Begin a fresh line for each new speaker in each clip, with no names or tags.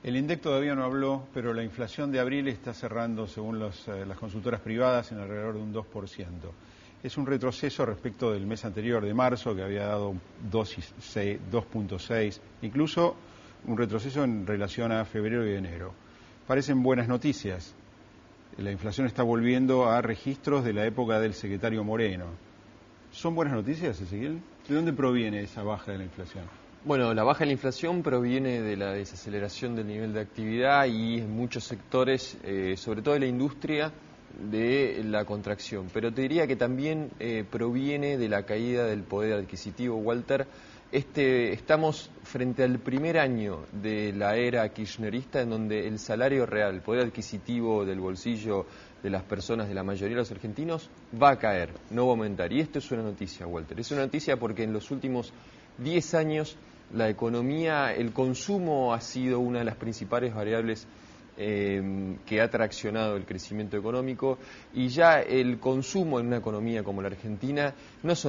El INDEC todavía no habló, pero la inflación de abril está cerrando, según las consultoras privadas, en alrededor de un 2%. Es un retroceso respecto del mes anterior, de marzo, que había dado 2.6, incluso un retroceso en relación a febrero y enero. Parecen buenas noticias. La inflación está volviendo a registros de la época del secretario Moreno. ¿Son buenas noticias, Ezequiel? ¿De dónde proviene esa baja de la inflación?
Bueno, la baja de la inflación proviene de la desaceleración del nivel de actividad y en muchos sectores, sobre todo de la industria, de la contracción. Pero te diría que también proviene de la caída del poder adquisitivo, Walter. Estamos frente al primer año de la era kirchnerista en donde el salario real, el poder adquisitivo del bolsillo de las personas, de la mayoría de los argentinos, va a caer, no va a aumentar. Y esto es una noticia, Walter. Es una noticia porque en los últimos 10 años la economía, el consumo ha sido una de las principales variables que ha traccionado el crecimiento económico, y ya el consumo en una economía como la Argentina no es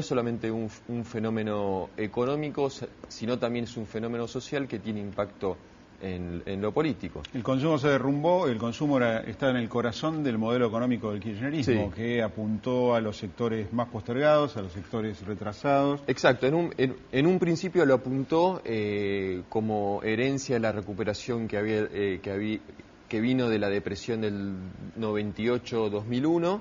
solamente un fenómeno económico, sino también es un fenómeno social que tiene impacto en lo político.
El consumo se derrumbó, el consumo está en el corazón del modelo económico del kirchnerismo,
sí,
que apuntó a los sectores más postergados, a los sectores retrasados.
Exacto, en un principio lo apuntó como herencia de la recuperación que vino de la depresión del 98-2001,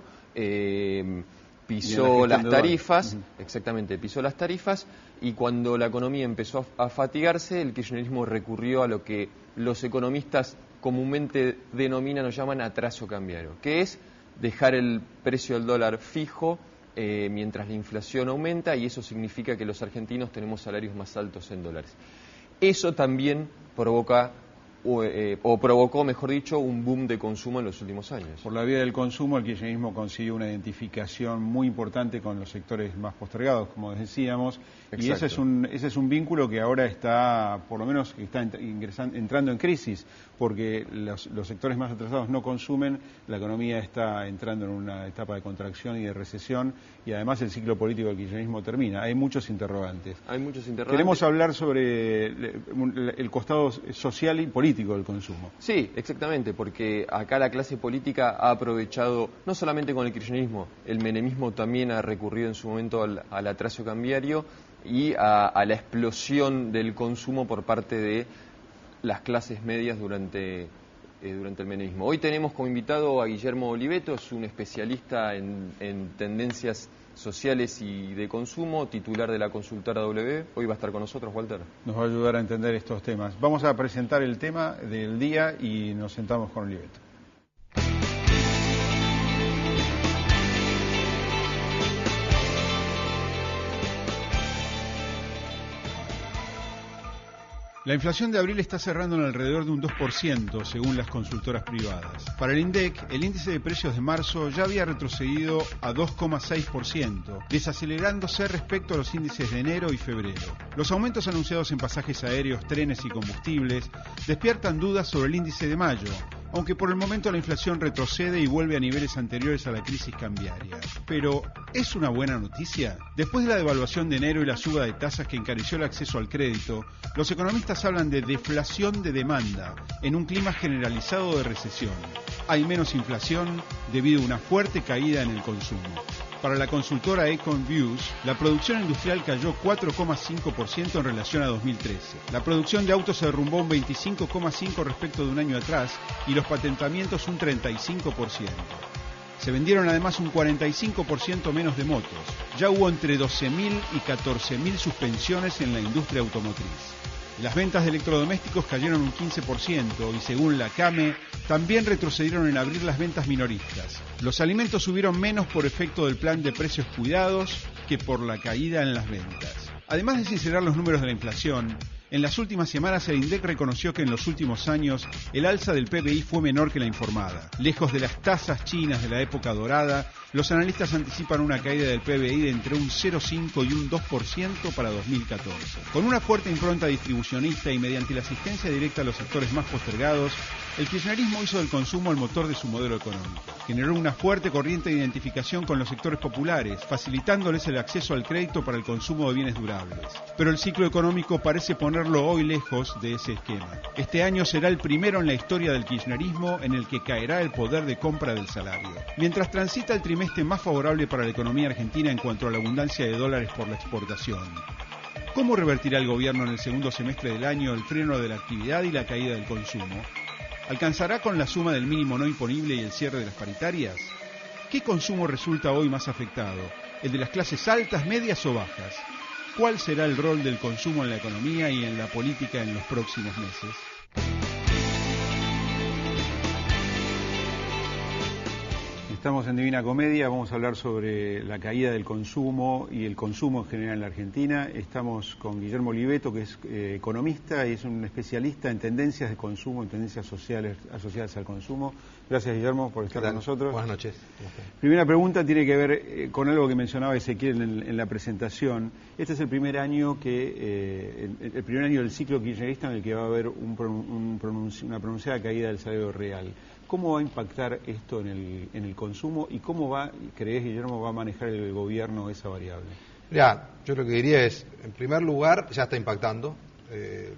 pisó las tarifas, exactamente, pisó las tarifas, y cuando la economía empezó a fatigarse, el kirchnerismo recurrió a lo que los economistas comúnmente denominan o llaman atraso cambiario, que es dejar el precio del dólar fijo mientras la inflación aumenta, y eso significa que los argentinos tenemos salarios más altos en dólares. Eso también provoca o provocó, mejor dicho, un boom de consumo en los últimos años.
Por la vía del consumo, el kirchnerismo consiguió una identificación muy importante con los sectores más postergados, como decíamos. Exacto. Y ese es un vínculo que ahora está, por lo menos, está entrando en crisis, porque los sectores más atrasados no consumen, la economía está entrando en una etapa de contracción y de recesión, y además el ciclo político del kirchnerismo termina. Hay muchos interrogantes. Queremos hablar sobre el costado social y político del consumo.
Sí, exactamente, porque acá la clase política ha aprovechado, no solamente con el kirchnerismo, el menemismo también ha recurrido en su momento al atraso cambiario y a la explosión del consumo por parte de las clases medias durante el menemismo. Hoy tenemos como invitado a Guillermo Oliveto, es un especialista en tendencias sociales y de consumo, titular de la consultora W. Hoy va a estar con nosotros, Walter.
Nos va a ayudar a entender estos temas. Vamos a presentar el tema del día y nos sentamos con Oliveto. La inflación de abril está cerrando en alrededor de un 2%, según las consultoras privadas. Para el INDEC, el índice de precios de marzo ya había retrocedido a 2,6%, desacelerándose respecto a los índices de enero y febrero. Los aumentos anunciados en pasajes aéreos, trenes y combustibles despiertan dudas sobre el índice de mayo, aunque por el momento la inflación retrocede y vuelve a niveles anteriores a la crisis cambiaria. Pero, ¿es una buena noticia? Después de la devaluación de enero y la suba de tasas que encareció el acceso al crédito, los economistas hablan de deflación de demanda en un clima generalizado de recesión. Hay menos inflación debido a una fuerte caída en el consumo. Para la consultora EconViews, la producción industrial cayó 4,5% en relación a 2013. La producción de autos se derrumbó un 25,5% respecto de un año atrás y los patentamientos un 35%. Se vendieron además un 45% menos de motos. Ya hubo entre 12.000 y 14.000 suspensiones en la industria automotriz. Las ventas de electrodomésticos cayeron un 15% y según la CAME, también retrocedieron en abril las ventas minoristas. Los alimentos subieron menos por efecto del plan de precios cuidados que por la caída en las ventas. Además de sincerar los números de la inflación, en las últimas semanas el INDEC reconoció que en los últimos años el alza del PBI fue menor que la informada. Lejos de las tasas chinas de la época dorada, los analistas anticipan una caída del PBI de entre un 0,5 y un 2% para 2014. Con una fuerte impronta distribucionista y mediante la asistencia directa a los sectores más postergados, el kirchnerismo hizo del consumo el motor de su modelo económico. Generó una fuerte corriente de identificación con los sectores populares, facilitándoles el acceso al crédito para el consumo de bienes durables. Pero el ciclo económico parece poner mantenerlo hoy lejos de ese esquema. Este año será el primero en la historia del kirchnerismo en el que caerá el poder de compra del salario. Mientras transita el trimestre más favorable para la economía argentina en cuanto a la abundancia de dólares por la exportación. ¿Cómo revertirá el gobierno en el segundo semestre del año el freno de la actividad y la caída del consumo? ¿Alcanzará con la suma del mínimo no imponible y el cierre de las paritarias? ¿Qué consumo resulta hoy más afectado? ¿El de las clases altas, medias o bajas? ¿Cuál será el rol del consumo en la economía y en la política en los próximos meses? Estamos en Divina Comedia, vamos a hablar sobre la caída del consumo y el consumo en general en la Argentina. Estamos con Guillermo Oliveto, que es economista y es un especialista en tendencias de consumo, en tendencias sociales asociadas al consumo. Gracias, Guillermo, por estar con nosotros.
Buenas noches.
Primera pregunta tiene que ver con algo que mencionaba Ezequiel en la presentación. Este es el primer año el primer año del ciclo kirchnerista en el que va a haber una pronunciada caída del salario real. ¿Cómo va a impactar esto en el consumo y cómo crees, Guillermo, va a manejar el gobierno esa variable?
Mirá, yo lo que diría es, en primer lugar, ya está impactando.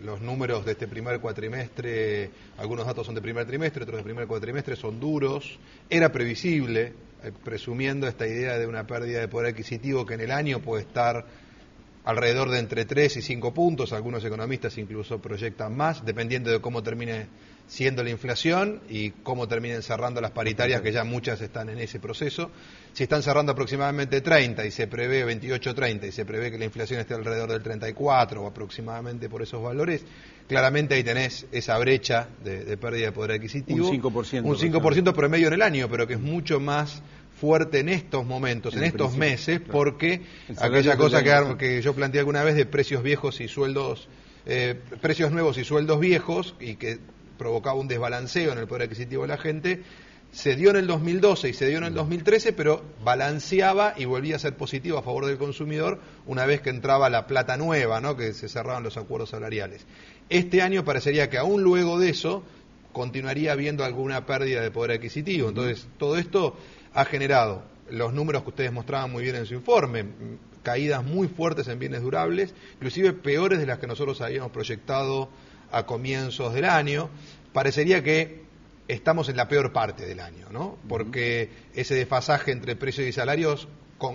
Los números de este primer cuatrimestre, algunos datos son de primer trimestre, otros de primer cuatrimestre, son duros. Era previsible, presumiendo esta idea de una pérdida de poder adquisitivo que en el año puede estar alrededor de entre 3 y 5 puntos, algunos economistas incluso proyectan más, dependiendo de cómo termine siendo la inflación y cómo terminen cerrando las paritarias, que ya muchas están en ese proceso. Si están cerrando aproximadamente 30 y se prevé 28-30 y se prevé que la inflación esté alrededor del 34 o aproximadamente por esos valores, claramente ahí tenés esa brecha de pérdida de poder adquisitivo.
Un 5%.
Un 5% promedio en el año, pero que es mucho más fuerte en estos momentos, en estos meses, claro, porque aquella cosa que yo planteé alguna vez de precios viejos y sueldos, precios nuevos y sueldos viejos, y que provocaba un desbalanceo en el poder adquisitivo de la gente, se dio en el 2012 y se dio en el 2013, pero balanceaba y volvía a ser positivo a favor del consumidor una vez que entraba la plata nueva, ¿no?, que se cerraban los acuerdos salariales. Este año parecería que aún luego de eso continuaría habiendo alguna pérdida de poder adquisitivo. Entonces, todo esto ha generado los números que ustedes mostraban muy bien en su informe, caídas muy fuertes en bienes durables, inclusive peores de las que nosotros habíamos proyectado a comienzos del año. Parecería que estamos en la peor parte del año, ¿no? Porque ese desfasaje entre precios y salarios,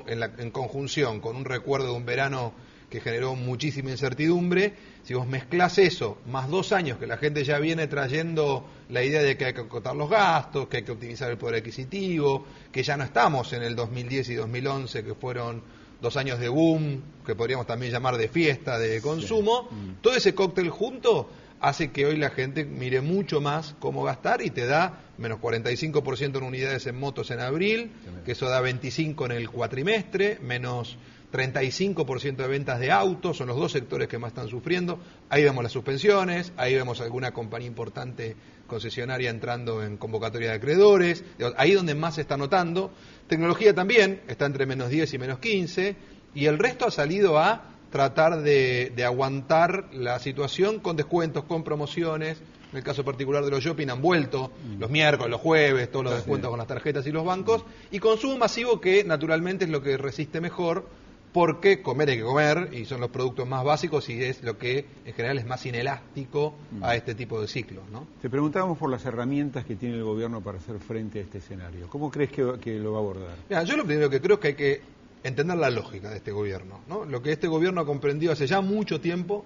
en conjunción con un recuerdo de un verano que generó muchísima incertidumbre, si vos mezclás eso, más 2 años que la gente ya viene trayendo la idea de que hay que acotar los gastos, que hay que optimizar el poder adquisitivo, que ya no estamos en el 2010 y 2011, que fueron 2 años de boom, que podríamos también llamar de fiesta, de consumo, sí. Todo ese cóctel junto hace que hoy la gente mire mucho más cómo gastar y te da menos 45% en unidades en motos en abril, que eso da 25% en el cuatrimestre, menos 35% de ventas de autos, son los 2 sectores que más están sufriendo. Ahí vemos las suspensiones, ahí vemos alguna compañía importante concesionaria entrando en convocatoria de acreedores, ahí donde más se está notando. Tecnología también está entre menos 10 y menos 15, y el resto ha salido a tratar de aguantar la situación con descuentos, con promociones. En el caso particular de los shopping han vuelto los miércoles, los jueves, todos los descuentos con las tarjetas y los bancos, y consumo masivo, que naturalmente es lo que resiste mejor, porque comer hay que comer y son los productos más básicos y es lo que en general es más inelástico a este tipo de ciclos, ¿no?
Te preguntábamos por las herramientas que tiene el gobierno para hacer frente a este escenario. ¿Cómo crees que lo va a abordar?
Mira, yo lo primero que creo es que hay que entender la lógica de este gobierno, ¿no? Lo que este gobierno ha comprendido hace ya mucho tiempo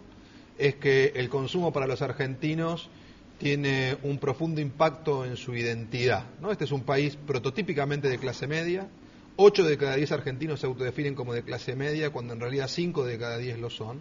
es que el consumo para los argentinos tiene un profundo impacto en su identidad, ¿no? Este es un país prototípicamente de clase media. 8 de cada 10 argentinos se autodefinen como de clase media, cuando en realidad 5 de cada 10 lo son.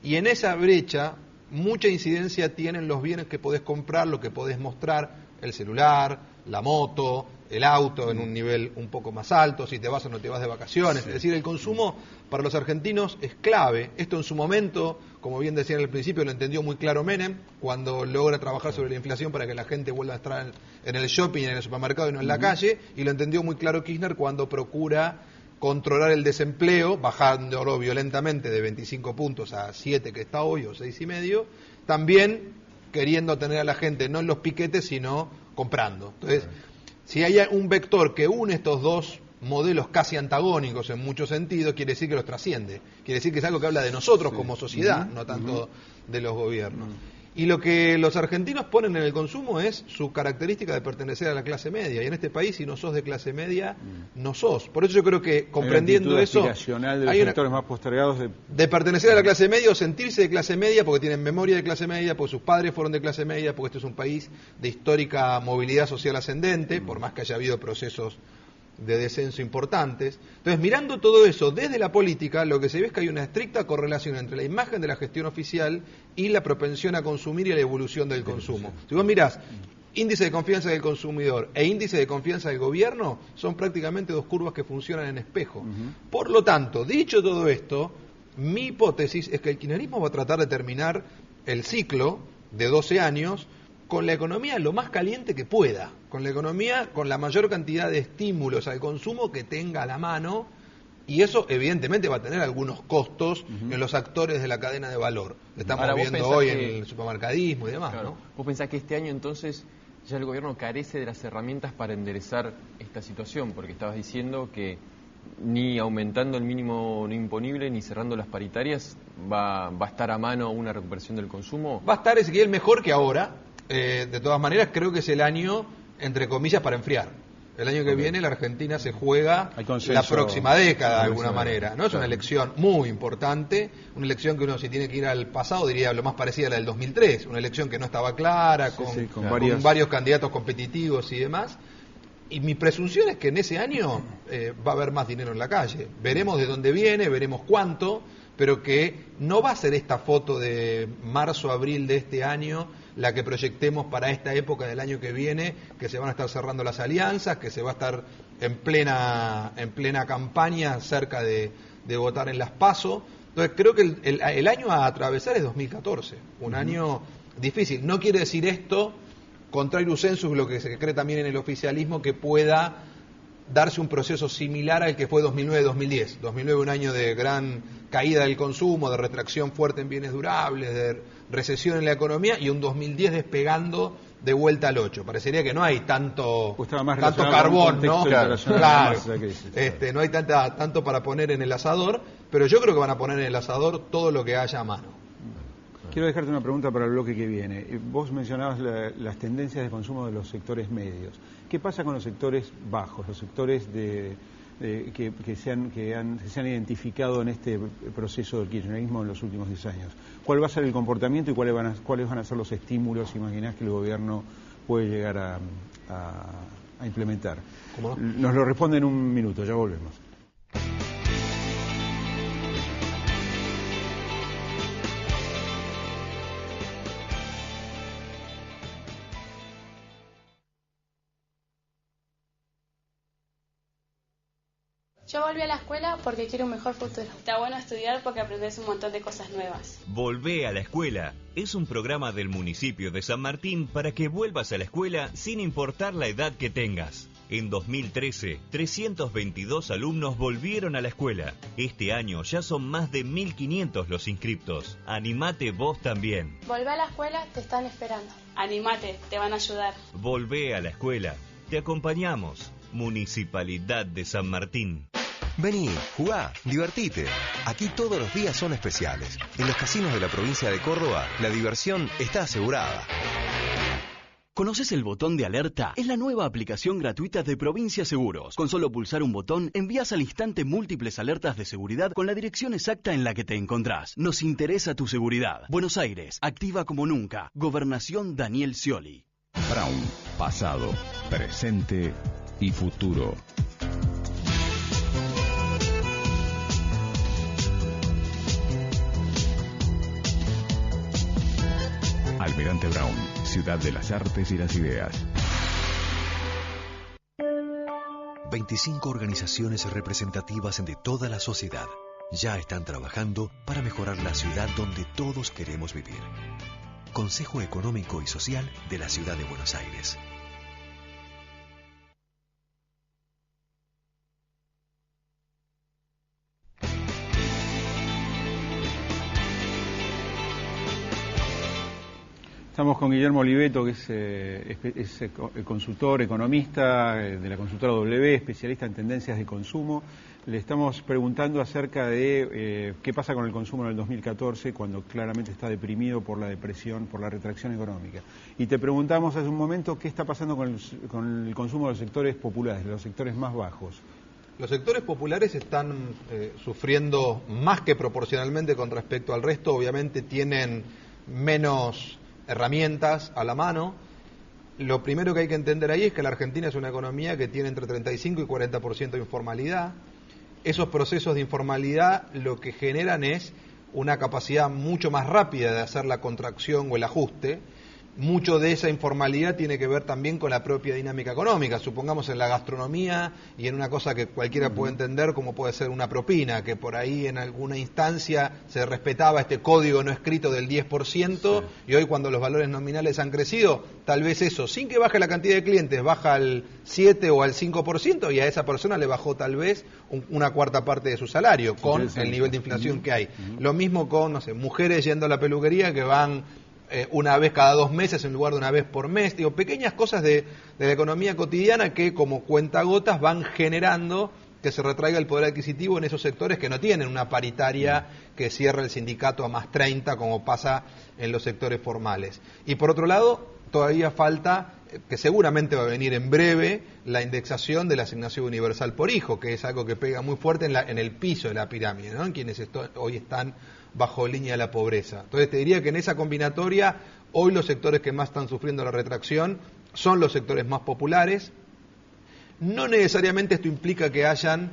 Y en esa brecha, mucha incidencia tienen los bienes que podés comprar, lo que podés mostrar, el celular, la moto, el auto en un nivel un poco más alto, si te vas o no te vas de vacaciones. Sí. Es decir, el consumo para los argentinos es clave. Esto en su momento, como bien decían al principio, lo entendió muy claro Menem, cuando logra trabajar sobre la inflación para que la gente vuelva a estar en el shopping, en el supermercado y no en la calle, y lo entendió muy claro Kirchner cuando procura controlar el desempleo, bajándolo violentamente de 25 puntos a 7 que está hoy, o 6,5, también queriendo tener a la gente no en los piquetes, sino comprando. Entonces, si hay un vector que une estos dos modelos casi antagónicos en muchos sentidos, quiere decir que los trasciende. Quiere decir que es algo que habla de nosotros como sociedad, no tanto de los gobiernos. Y lo que los argentinos ponen en el consumo es su característica de pertenecer a la clase media. Y en este país, si no sos de clase media, no sos. Por eso yo creo que comprendiendo eso,
hay una sectores más postergados
de pertenecer a la clase media o sentirse de clase media porque tienen memoria de clase media, porque sus padres fueron de clase media, porque este es un país de histórica movilidad social ascendente, por más que haya habido procesos de descenso importantes. Entonces, mirando todo eso desde la política, lo que se ve es que hay una estricta correlación entre la imagen de la gestión oficial y la propensión a consumir y la evolución del consumo. Si vos mirás índice de confianza del consumidor e índice de confianza del gobierno, son prácticamente dos curvas que funcionan en espejo. Por lo tanto, dicho todo esto, mi hipótesis es que el kirchnerismo va a tratar de terminar el ciclo de 12 años con la economía lo más caliente que pueda, con la economía con la mayor cantidad de estímulos al consumo que tenga a la mano, y eso evidentemente va a tener algunos costos en los actores de la cadena de valor. Estamos viendo hoy en el supermercadismo y demás, claro, ¿no?
¿Vos pensás que este año entonces ya el gobierno carece de las herramientas para enderezar esta situación? Porque estabas diciendo que ni aumentando el mínimo no imponible ni cerrando las paritarias va a estar a mano una recuperación del consumo.
Va a estar, Ezequiel, mejor que ahora. De todas maneras, creo que es el año, entre comillas, para enfriar. El año que viene la Argentina se juega la próxima década, de alguna manera, ¿no? Es una elección muy importante, una elección que uno, si tiene que ir al pasado, diría lo más parecida a la del 2003, una elección que no estaba clara, con varios candidatos competitivos y demás. Y mi presunción es que en ese año va a haber más dinero en la calle. Veremos de dónde viene, veremos cuánto, pero que no va a ser esta foto de marzo, abril de este año la que proyectemos para esta época del año que viene, que se van a estar cerrando las alianzas, que se va a estar en plena campaña cerca de votar en las PASO. Entonces creo que el año a atravesar es 2014, un año difícil. No quiere decir esto, contrario sensus, lo que se cree también en el oficialismo, que pueda darse un proceso similar al que fue 2009-2010. 2009 un año de gran caída del consumo, de retracción fuerte en bienes durables, de recesión en la economía, y un 2010 despegando de vuelta al 8. Parecería que no hay tanto carbón, ¿no? Claro, no hay tanto para poner en el asador, pero yo creo que van a poner en el asador todo lo que haya a mano.
Quiero dejarte una pregunta para el bloque que viene. Vos mencionabas las tendencias de consumo de los sectores medios. ¿Qué pasa con los sectores bajos, los sectores que se han identificado en este proceso del kirchnerismo en los últimos 10 años? ¿Cuál va a ser el comportamiento y cuáles van a ser los estímulos, imaginás, que el gobierno puede llegar a implementar?
¿Cómo no?
Nos lo responde en un minuto, ya volvemos.
Yo volví a la escuela porque quiero un mejor futuro. Está bueno estudiar porque aprendes un montón de cosas nuevas.
Volvé a la escuela. Es un programa del municipio de San Martín para que vuelvas a la escuela sin importar la edad que tengas. En 2013, 322 alumnos volvieron a la escuela. Este año ya son más de 1.500 los inscriptos. Animate vos también.
Volvé a la escuela, te están esperando. Animate, te van a ayudar.
Volvé a la escuela. Te acompañamos. Municipalidad de San Martín.
Vení, jugá, divertite. Aquí todos los días son especiales. En los casinos de la provincia de Córdoba, la diversión está asegurada.
¿Conoces el botón de alerta? Es la nueva aplicación gratuita de Provincia Seguros. Con solo pulsar un botón, envías al instante múltiples alertas de seguridad con la dirección exacta en la que te encontrás. Nos interesa tu seguridad. Buenos Aires, activa como nunca. Gobernación Daniel Scioli.
Brown, pasado, presente y futuro. Almirante Brown, ciudad de las artes y las ideas.
25 organizaciones representativas de toda la sociedad ya están trabajando para mejorar la ciudad donde todos queremos vivir. Consejo Económico y Social de la Ciudad de Buenos Aires.
Estamos con Guillermo Oliveto, que es consultor, economista de la consultora W, especialista en tendencias de consumo. Le estamos preguntando acerca de qué pasa con el consumo en el 2014, cuando claramente está deprimido por la depresión, por la retracción económica. Y te preguntamos hace un momento qué está pasando con el consumo de los sectores populares, de los sectores más bajos.
Los sectores populares están sufriendo más que proporcionalmente con respecto al resto. Obviamente tienen menos herramientas a la mano. Lo primero que hay que entender ahí es que la Argentina es una economía que tiene entre 35 y 40% de informalidad. Esos procesos de informalidad lo que generan es una capacidad mucho más rápida de hacer la contracción o el ajuste. Mucho de esa informalidad tiene que ver también con la propia dinámica económica, supongamos en la gastronomía y en una cosa que cualquiera puede entender como puede ser una propina, que por ahí en alguna instancia se respetaba este código no escrito del 10% y hoy cuando los valores nominales han crecido, tal vez eso, sin que baje la cantidad de clientes, baja al 7 o al 5% y a esa persona le bajó tal vez una cuarta parte de su salario con el nivel de inflación que hay. Lo mismo con, no sé, mujeres yendo a la peluquería que van una vez cada 2 meses en lugar de una vez por mes. Digo, pequeñas cosas de la economía cotidiana que como cuentagotas van generando que se retraiga el poder adquisitivo en esos sectores que no tienen una paritaria que cierra el sindicato a más 30 como pasa en los sectores formales. Y por otro lado, todavía falta, que seguramente va a venir en breve, la indexación de la asignación universal por hijo, que es algo que pega muy fuerte en el piso de la pirámide, ¿no? En quienes hoy están bajo línea de la pobreza. Entonces te diría que en esa combinatoria, hoy los sectores que más están sufriendo la retracción son los sectores más populares. No necesariamente esto implica que hayan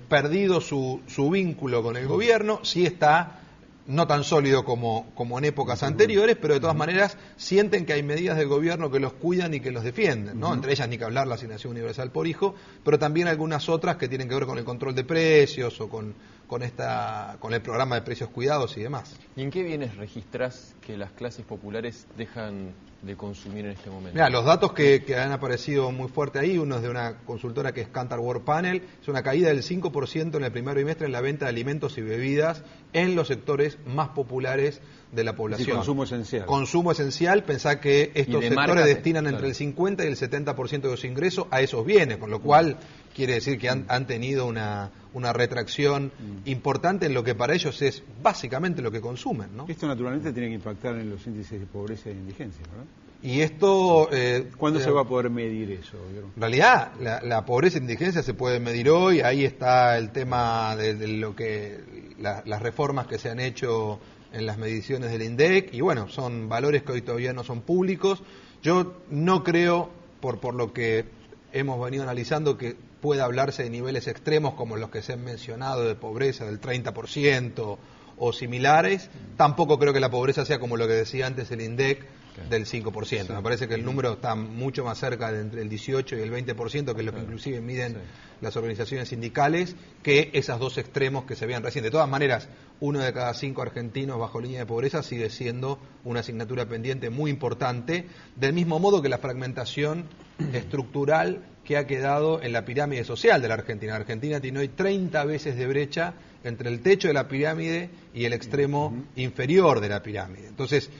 perdido su vínculo con el gobierno, sí está no tan sólido como en épocas anteriores, pero de todas maneras sienten que hay medidas del gobierno que los cuidan y que los defienden, ¿no? Entre ellas ni que hablar la asignación universal por hijo, pero también algunas otras que tienen que ver con el control de precios o con el programa de precios cuidados y demás.
¿Y en qué bienes registrás que las clases populares dejan de consumir en este momento?
Mira, los datos que han aparecido muy fuerte ahí, uno es de una consultora que es Kantar World Panel, es una caída del 5% en el primer trimestre en la venta de alimentos y bebidas en los sectores más populares de la población.
Sí, consumo esencial.
Consumo esencial, pensá que estos sectores destinan entre el 50 y el 70% de los ingresos a esos bienes, con lo cual quiere decir que han tenido una retracción importante en lo que para ellos es básicamente lo que consumen, ¿no?
Esto naturalmente tiene que impactar en los índices de pobreza e indigencia, ¿verdad?
Y esto...
¿Cuándo se va a poder medir eso?
En realidad, la pobreza e indigencia se puede medir hoy, ahí está el tema de lo que las reformas que se han hecho en las mediciones del INDEC, y bueno, son valores que hoy todavía no son públicos. Yo no creo, por lo que hemos venido analizando, que pueda hablarse de niveles extremos como los que se han mencionado de pobreza del 30% o similares. Tampoco creo que la pobreza sea como lo que decía antes el INDEC, del 5%. Me parece que el número está mucho más cerca de entre el 18 y el 20%, que es lo que inclusive miden las organizaciones sindicales, que esos dos extremos que se veían recién. De todas maneras, 1 de cada 5 argentinos bajo línea de pobreza sigue siendo una asignatura pendiente muy importante, del mismo modo que la fragmentación estructural que ha quedado en la pirámide social de la Argentina. La Argentina tiene hoy 30 veces de brecha entre el techo de la pirámide y el extremo inferior de la pirámide. Entonces,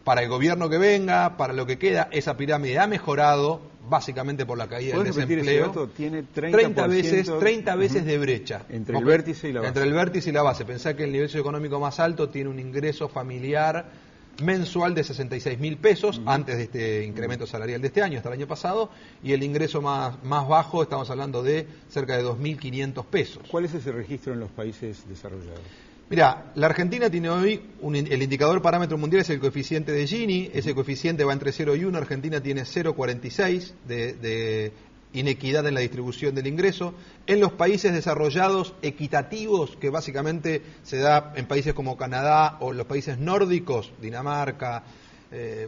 para el gobierno que venga, para lo que queda, esa pirámide ha mejorado básicamente por la caída del desempleo.
Ese dato? Tiene
30 veces de brecha.
Entre el vértice y la base.
Entre el vértice y la base. Pensá que el nivel socioeconómico más alto tiene un ingreso familiar mensual de 66.000 pesos antes de este incremento salarial de este año, hasta el año pasado, y el ingreso más bajo, estamos hablando de cerca de 2.500 pesos.
¿Cuál es ese registro en los países desarrollados?
Mira, la Argentina tiene hoy, el indicador parámetro mundial es el coeficiente de Gini, ese coeficiente va entre 0 y 1, Argentina tiene 0,46 de inequidad en la distribución del ingreso. En los países desarrollados equitativos, que básicamente se da en países como Canadá o los países nórdicos, Dinamarca,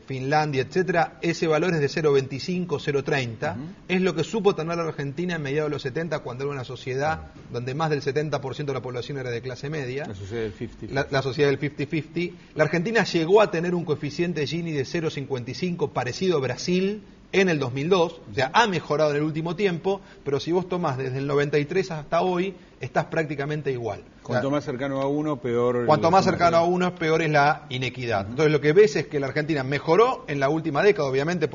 Finlandia, etcétera, ese valor es de 0,25, 0,30. Es lo que supo tener la Argentina en mediados de los 70, cuando era una sociedad donde más del 70% de la población era de clase media.
La sociedad del 50-50.
La sociedad del 50-50. La Argentina llegó a tener un coeficiente Gini de 0,55 parecido a Brasil, en el 2002, o sea, ha mejorado en el último tiempo, pero si vos tomás desde el 93 hasta hoy, estás prácticamente igual.
Cuanto más cercano a uno, peor.
Cuanto más cercano a uno, peor es la inequidad. Entonces lo que ves es que la Argentina mejoró en la última década, obviamente,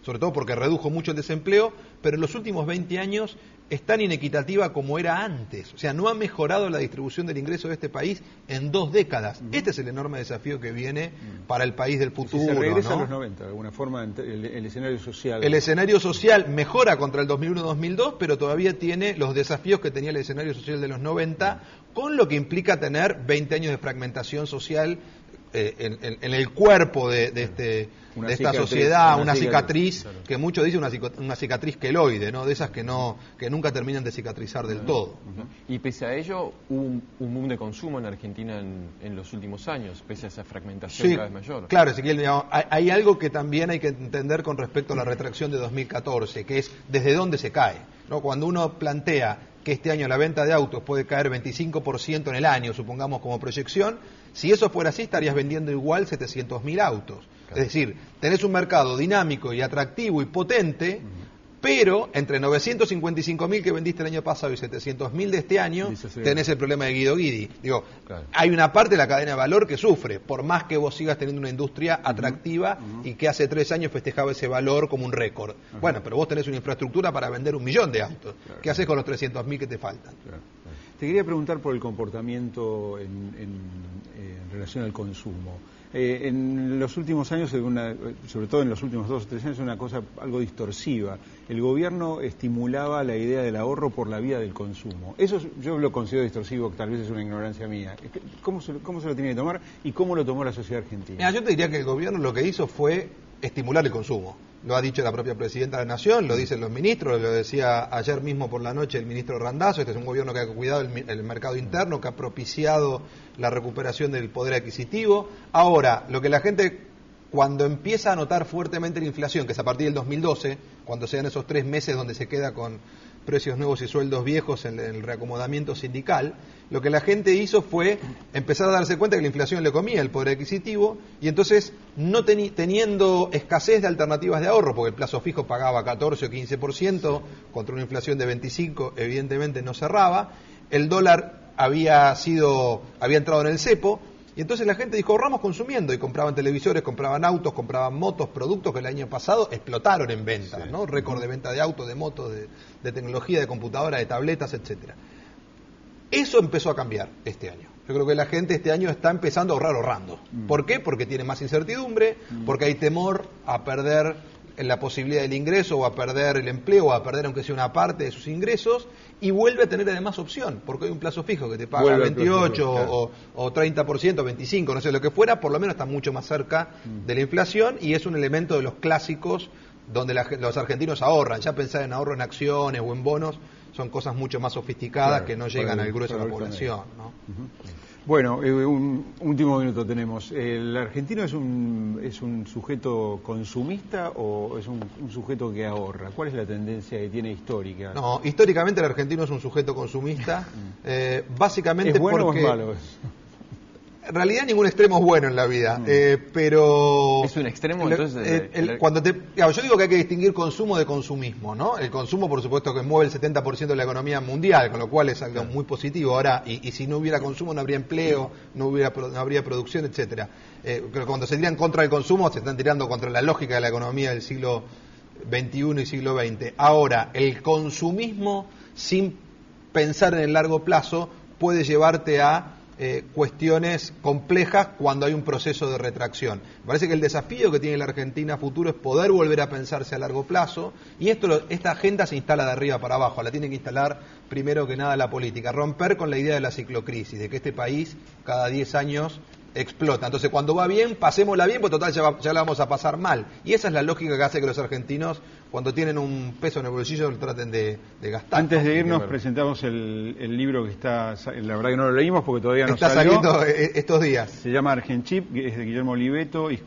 sobre todo porque redujo mucho el desempleo, pero en los últimos 20 años es tan inequitativa como era antes. O sea, no ha mejorado la distribución del ingreso de este país en 2 décadas. Este es el enorme desafío que viene para el país del futuro.
Si se regresa
¿no?
a los 90, de alguna forma, el escenario social.
El escenario social mejora contra el 2001-2002, pero todavía tiene los desafíos que tenía el escenario social de los 90, con lo que implica tener 20 años de fragmentación social en el cuerpo de esta sociedad, una cicatriz, claro, que muchos dicen una cicatriz queloide, ¿no? De esas que nunca terminan de cicatrizar del todo.
Y pese a ello, hubo un boom de consumo en Argentina en los últimos años, pese a esa fragmentación cada vez mayor.
Claro, Ezequiel, digamos, hay algo que también hay que entender con respecto a la retracción de 2014, que es desde dónde se cae, ¿no? Cuando uno plantea que este año la venta de autos puede caer 25% en el año, supongamos como proyección, si eso fuera así estarías vendiendo igual 700.000 autos. Claro. Es decir, tenés un mercado dinámico y atractivo y potente, pero entre 955.000 que vendiste el año pasado y 700.000 de este año, tenés el problema de Guido Guidi. Digo, claro, hay una parte de la cadena de valor que sufre, por más que vos sigas teniendo una industria atractiva y que hace 3 años festejaba ese valor como un récord. Bueno, pero vos tenés una infraestructura para vender 1 millón de autos. Claro. ¿Qué haces con los 300.000 que te faltan?
Claro. Te quería preguntar por el comportamiento en relación al consumo. En los últimos años, sobre todo en los últimos 2 o 3 años, es una cosa algo distorsiva. El gobierno estimulaba la idea del ahorro por la vía del consumo. Eso yo lo considero distorsivo, tal vez es una ignorancia mía. ¿Cómo se lo tiene que tomar y cómo lo tomó la sociedad argentina?
Mira, yo te diría que el gobierno lo que hizo fue estimular el consumo. Lo ha dicho la propia Presidenta de la Nación, lo dicen los ministros, lo decía ayer mismo por la noche el ministro Randazzo. Este es un gobierno que ha cuidado el mercado interno, que ha propiciado la recuperación del poder adquisitivo. Ahora, lo que la gente, cuando empieza a notar fuertemente la inflación, que es a partir del 2012, cuando se dan esos 3 meses donde se queda con precios nuevos y sueldos viejos en el reacomodamiento sindical, lo que la gente hizo fue empezar a darse cuenta que la inflación le comía el poder adquisitivo y entonces, no teniendo escasez de alternativas de ahorro, porque el plazo fijo pagaba 14 o 15%, contra una inflación de 25 evidentemente no cerraba, el dólar había entrado en el cepo, y entonces la gente dijo, ahorramos consumiendo, y compraban televisores, compraban autos, compraban motos, productos que el año pasado explotaron en ventas, ¿no? Récord de venta de autos, de motos, de tecnología, de computadoras, de tabletas, etcétera. Eso empezó a cambiar este año. Yo creo que la gente este año está empezando a ahorrar ahorrando. ¿Por qué? Porque tiene más incertidumbre, porque hay temor a perder la posibilidad del ingreso, o a perder el empleo, o a perder aunque sea una parte de sus ingresos, y vuelve a tener además opción, porque hay un plazo fijo que te paga 28 claro, o 30%, 25%, no sé lo que fuera, por lo menos está mucho más cerca de la inflación, y es un elemento de los clásicos donde los argentinos ahorran. Ya pensar en ahorro en acciones o en bonos son cosas mucho más sofisticadas, claro, que no llegan al grueso de la población, ¿no?
Bueno, un último minuto tenemos. ¿El argentino es un sujeto consumista o es un sujeto que ahorra? ¿Cuál es la tendencia que tiene histórica?
No, históricamente el argentino es un sujeto consumista, básicamente
¿es bueno
porque...
o es malo?
En realidad ningún extremo es bueno en la vida, pero...
¿Es un extremo entonces?
Yo digo que hay que distinguir consumo de consumismo, ¿no? El consumo, por supuesto, que mueve el 70% de la economía mundial, con lo cual es algo muy positivo. Ahora, y si no hubiera consumo no habría empleo, no habría producción, etcétera. Cuando se tiran contra el consumo, se están tirando contra la lógica de la economía del siglo XXI y siglo XX. Ahora, el consumismo, sin pensar en el largo plazo, puede llevarte a cuestiones complejas cuando hay un proceso de retracción. Me parece que el desafío que tiene la Argentina a futuro es poder volver a pensarse a largo plazo, y esta agenda se instala de arriba para abajo, la tiene que instalar primero que nada la política, romper con la idea de la ciclocrisis, de que este país cada 10 años explota. Entonces, cuando va bien, pasémosla bien, pues total ya la vamos a pasar mal. Y esa es la lógica que hace que los argentinos, cuando tienen un peso en el bolsillo, lo traten de gastar.
Antes de irnos, presentamos el libro que está, la verdad que no lo leímos porque todavía no
está
salió.
Está saliendo estos días.
Se llama Argenchip, es de Guillermo Oliveto, y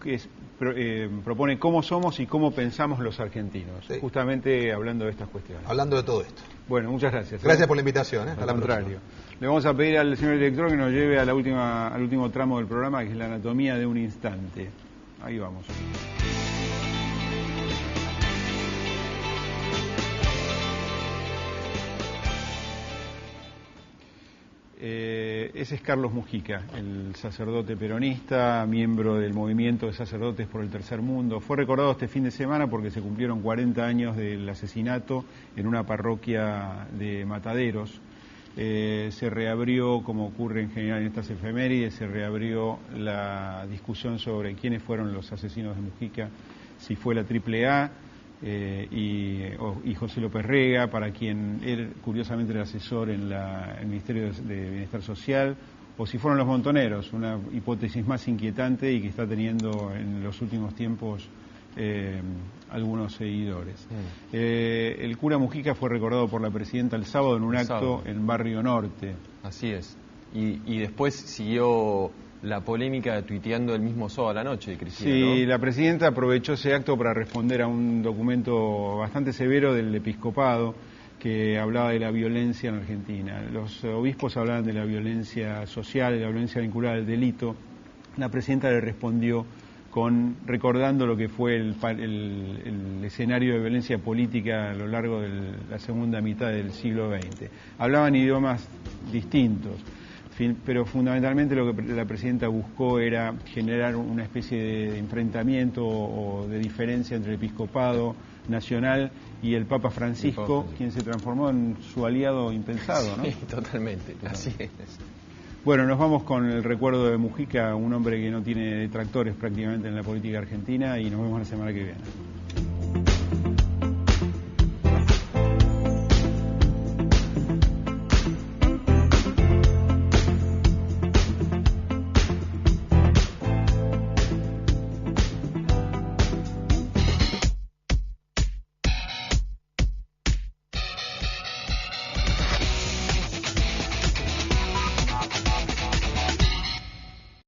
propone cómo somos y cómo pensamos los argentinos, sí, justamente hablando de estas cuestiones.
Hablando de todo esto.
Bueno, muchas gracias.
Gracias por la invitación. Hasta la próxima.
Le vamos a pedir al señor director que nos lleve a al último tramo del programa, que es la anatomía de un instante. Ahí vamos. Ese es Carlos Mujica, el sacerdote peronista, miembro del movimiento de sacerdotes por el tercer mundo. Fue recordado este fin de semana porque se cumplieron 40 años del asesinato en una parroquia de Mataderos. Se reabrió, como ocurre en general en estas efemérides, se reabrió la discusión sobre quiénes fueron los asesinos de Mujica, si fue la AAA y José López Rega, para quien él curiosamente era asesor en el Ministerio de Bienestar Social, o si fueron los montoneros, una hipótesis más inquietante y que está teniendo en los últimos tiempos algunos seguidores. El cura Mujica fue recordado por la presidenta el sábado en un acto en Barrio Norte.
Así es. Y después siguió la polémica tuiteando el mismo sábado a la noche, Cristina,
Sí,
¿no?
La presidenta aprovechó ese acto para responder a un documento bastante severo del episcopado que hablaba de la violencia en Argentina. Los obispos hablaban de la violencia social, de la violencia vinculada al delito. La presidenta le respondió recordando lo que fue el escenario de violencia política a lo largo de la segunda mitad del siglo XX. Hablaban idiomas distintos, pero fundamentalmente lo que la presidenta buscó era generar una especie de enfrentamiento o de diferencia entre el episcopado nacional y el Papa Francisco, quien se transformó en su aliado impensado, ¿no?
Sí, totalmente, así es.
Bueno, nos vamos con el recuerdo de Mujica, un hombre que no tiene detractores prácticamente en la política argentina, y nos vemos la semana que viene.